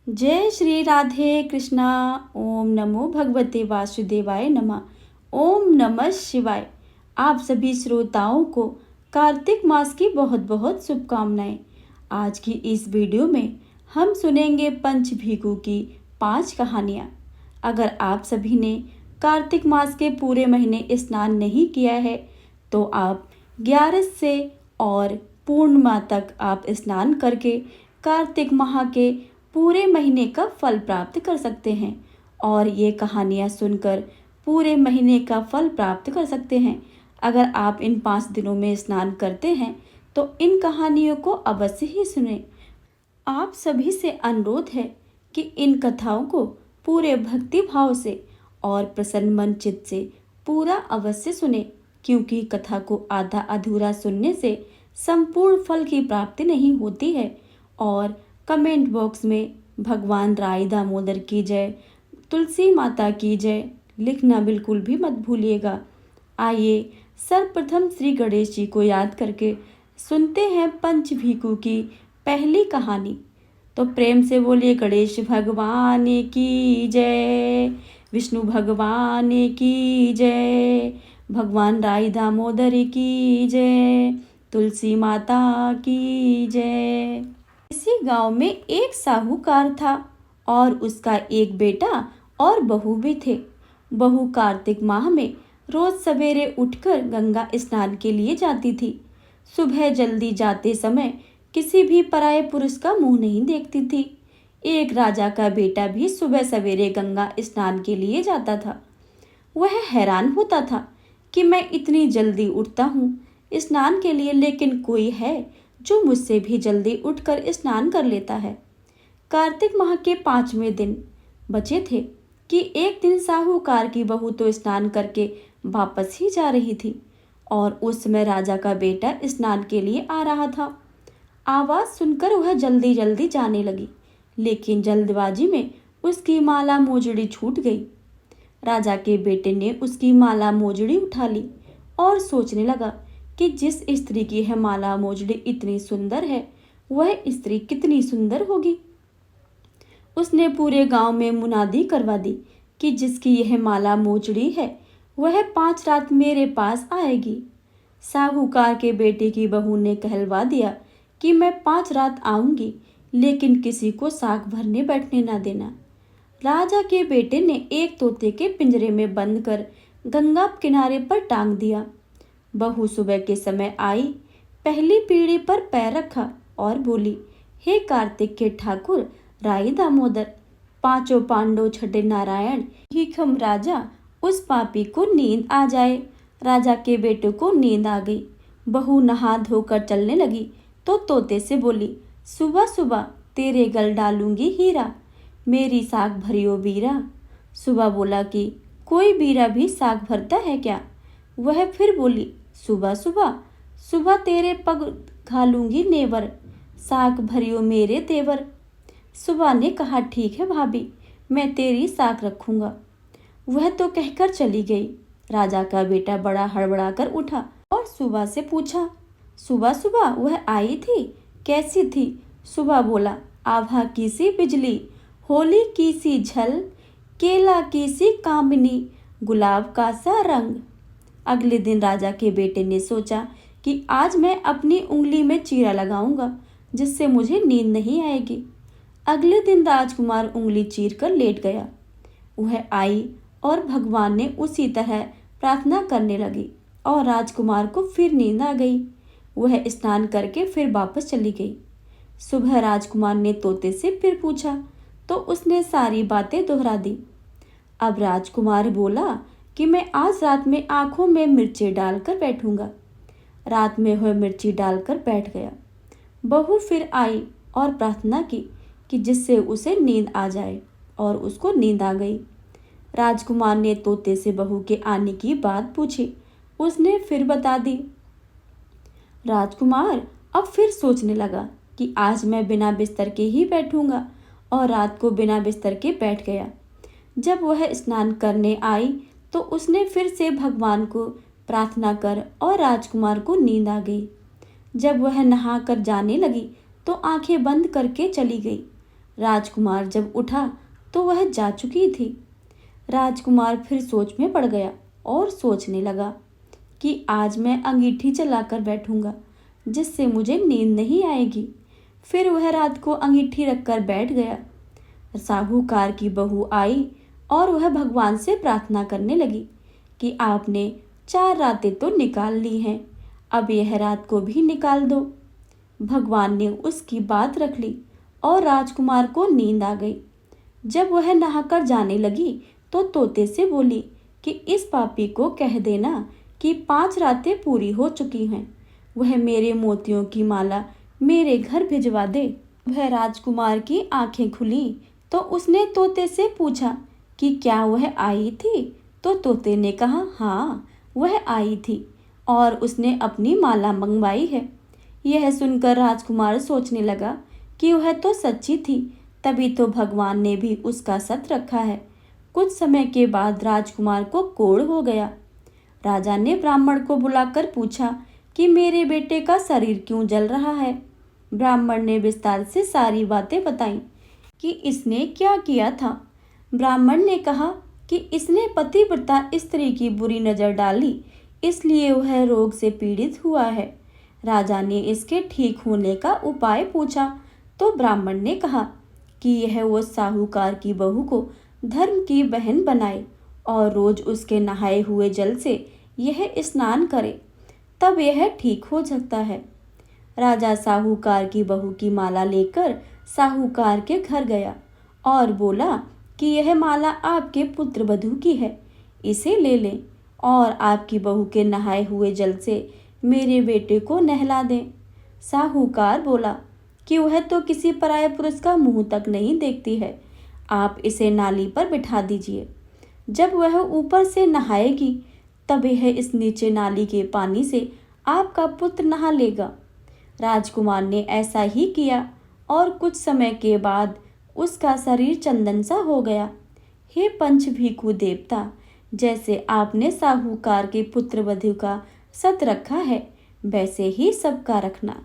जय श्री राधे कृष्णा। ओम नमो भगवते वासुदेवाय नमः। ओम नमः शिवाय। आप सभी श्रोताओं को कार्तिक मास की बहुत बहुत शुभकामनाएं। आज की इस वीडियो में हम सुनेंगे पंचभीखू की 5 कहानियां। अगर आप सभी ने कार्तिक मास के पूरे महीने स्नान नहीं किया है तो आप 11 से और पूर्णिमा तक आप स्नान करके कार्तिक माह के पूरे महीने का फल प्राप्त कर सकते हैं और ये कहानियाँ सुनकर पूरे महीने का फल प्राप्त कर सकते हैं। अगर आप इन 5 दिनों में स्नान करते हैं तो इन कहानियों को अवश्य ही सुनें। आप सभी से अनुरोध है कि इन कथाओं को पूरे भक्ति भाव से और प्रसन्न मन चित्त से पूरा अवश्य सुने, क्योंकि कथा को आधा अधूरा सुनने से संपूर्ण फल की प्राप्ति नहीं होती है। और कमेंट बॉक्स में भगवान राई दामोदर की जय, तुलसी माता की जय लिखना बिल्कुल भी मत भूलिएगा। आइए सर्वप्रथम श्री गणेश जी को याद करके सुनते हैं पंचभीखू की पहली कहानी। तो प्रेम से बोलिए गणेश भगवान की जय, विष्णु भगवान की जय, भगवान राई दामोदर की जय, तुलसी माता की जय। इसी गांव में एक साहूकार था और उसका एक बेटा और बहू भी थे। बहू कार्तिक माह में रोज सवेरे उठकर गंगा स्नान के लिए जाती थी। सुबह जल्दी जाते समय किसी भी पराये पुरुष का मुंह नहीं देखती थी। एक राजा का बेटा भी सुबह सवेरे गंगा स्नान के लिए जाता था। वह हैरान होता था कि मैं इतनी जल्दी उठता हूँ स्नान के लिए, लेकिन कोई है जो मुझसे भी जल्दी उठकर स्नान कर लेता है। कार्तिक माह के 5वें दिन बचे थे कि एक दिन साहूकार की बहू तो स्नान करके वापस ही जा रही थी और उस समय राजा का बेटा स्नान के लिए आ रहा था। आवाज सुनकर वह जल्दी जल्दी जाने लगी, लेकिन जल्दबाजी में उसकी माला मोजड़ी छूट गई। राजा के बेटे ने उसकी माला मोजड़ी उठा ली और सोचने लगा कि जिस स्त्री की है माला मोजड़ी इतनी सुंदर है, वह स्त्री कितनी सुंदर होगी। उसने पूरे गांव में मुनादी करवा दी कि जिसकी यह माला मोजड़ी है वह 5 रात मेरे पास आएगी। साहूकार के बेटे की बहू ने कहलवा दिया कि मैं 5 रात आऊंगी, लेकिन किसी को साग भरने बैठने ना देना। राजा के बेटे ने एक तोते के पिंजरे में बंद कर गंगा किनारे पर टांग दिया। बहू सुबह के समय आई, पहली पीढ़ी पर पैर रखा और बोली, हे कार्तिक के ठाकुर राई दामोदर, 5 पांडव छठे नारायण, भीखम राजा, उस पापी को नींद आ जाए। राजा के बेटे को नींद आ गई। बहू नहा धोकर चलने लगी तो तोते से बोली, सुबह सुबह तेरे गल डालूंगी हीरा, मेरी साग भरियो बीरा। सुबह बोला कि कोई बीरा भी साग भरता है क्या? वह फिर बोली, सुबह सुबह सुबह तेरे पग घालूंगी नेवर, साग भरियो मेरे देवर। सुबह ने कहा, ठीक है भाभी, मैं तेरी साग रखूंगा। वह तो कहकर चली गई। राजा का बेटा बड़ा हड़बड़ा कर उठा और सुबह से पूछा, सुबह सुबह वह आई थी, कैसी थी? सुबह बोला, आभा की सी बिजली, होली की सी झल, केला की सी कामिनी, गुलाब का सा रंग। अगले दिन राजा के बेटे ने सोचा कि आज मैं अपनी उंगली में चीरा लगाऊंगा, जिससे मुझे नींद नहीं आएगी। अगले दिन राजकुमार उंगली चीर कर लेट गया। वह आई और भगवान ने उसी तरह प्रार्थना करने लगी और राजकुमार को फिर नींद आ गई। वह स्नान करके फिर वापस चली गई। सुबह राजकुमार ने तोते से फिर पूछा तो उसने सारी बातें दोहरा दी। अब राजकुमार बोला कि मैं आज रात में आंखों में मिर्ची डालकर बैठूंगा। रात में वह मिर्ची डालकर बैठ गया। बहू फिर आई और प्रार्थना की कि जिससे उसे नींद आ जाए, और उसको नींद आ गई। राजकुमार ने तोते से बहू के आने की बात पूछी। उसने फिर बता दी। राजकुमार अब फिर सोचने लगा कि आज मैं बिना बिस्तर के ही बैठूंगा, और रात को बिना बिस्तर के बैठ गया। जब वह स्नान करने आई तो उसने फिर से भगवान को प्रार्थना कर और राजकुमार को नींद आ गई। जब वह नहाकर जाने लगी तो आंखें बंद करके चली गई। राजकुमार जब उठा तो वह जा चुकी थी। राजकुमार फिर सोच में पड़ गया और सोचने लगा कि आज मैं अंगीठी चलाकर बैठूंगा, जिससे मुझे नींद नहीं आएगी। फिर वह रात को अंगीठी रखकर बैठ गया। साहूकार की बहू आई और वह भगवान से प्रार्थना करने लगी कि आपने 4 रातें तो निकाल ली हैं, अब यह रात को भी निकाल दो। भगवान ने उसकी बात रख ली और राजकुमार को नींद आ गई। जब वह नहाकर जाने लगी तो तोते से बोली कि इस पापी को कह देना कि 5 रातें पूरी हो चुकी हैं, वह मेरे मोतियों की माला मेरे घर भिजवा दे। वह राजकुमार की आंखें खुली तो उसने तोते से पूछा कि क्या वह आई थी? तो तोते ने कहा हाँ, वह आई थी और उसने अपनी माला मंगवाई है। यह सुनकर राजकुमार सोचने लगा कि वह तो सच्ची थी, तभी तो भगवान ने भी उसका सत रखा है। कुछ समय के बाद राजकुमार को कोढ़ हो गया। राजा ने ब्राह्मण को बुलाकर पूछा कि मेरे बेटे का शरीर क्यों जल रहा है। ब्राह्मण ने विस्तार से सारी बातें बताईं कि इसने क्या किया था। ब्राह्मण ने कहा कि इसने पतिव्रता स्त्री की बुरी नज़र डाली, इसलिए वह रोग से पीड़ित हुआ है। राजा ने इसके ठीक होने का उपाय पूछा तो ब्राह्मण ने कहा कि यह वो साहूकार की बहू को धर्म की बहन बनाए और रोज उसके नहाए हुए जल से यह स्नान करे, तब यह ठीक हो सकता है। राजा साहूकार की बहू की माला लेकर साहूकार के घर गया और बोला कि यह माला आपके पुत्र वधू की है, इसे ले लें और आपकी बहू के नहाए हुए जल से मेरे बेटे को नहला दें। साहूकार बोला कि वह तो किसी पराये पुरुष का मुंह तक नहीं देखती है, आप इसे नाली पर बिठा दीजिए। जब वह ऊपर से नहाएगी तब यह इस नीचे नाली के पानी से आपका पुत्र नहा लेगा। राजकुमार ने ऐसा ही किया और कुछ समय के बाद उसका शरीर चंदन सा हो गया। हे पंचभीखु देवता, जैसे आपने साहूकार के पुत्र वधू का सत रखा है, वैसे ही सबका रखना।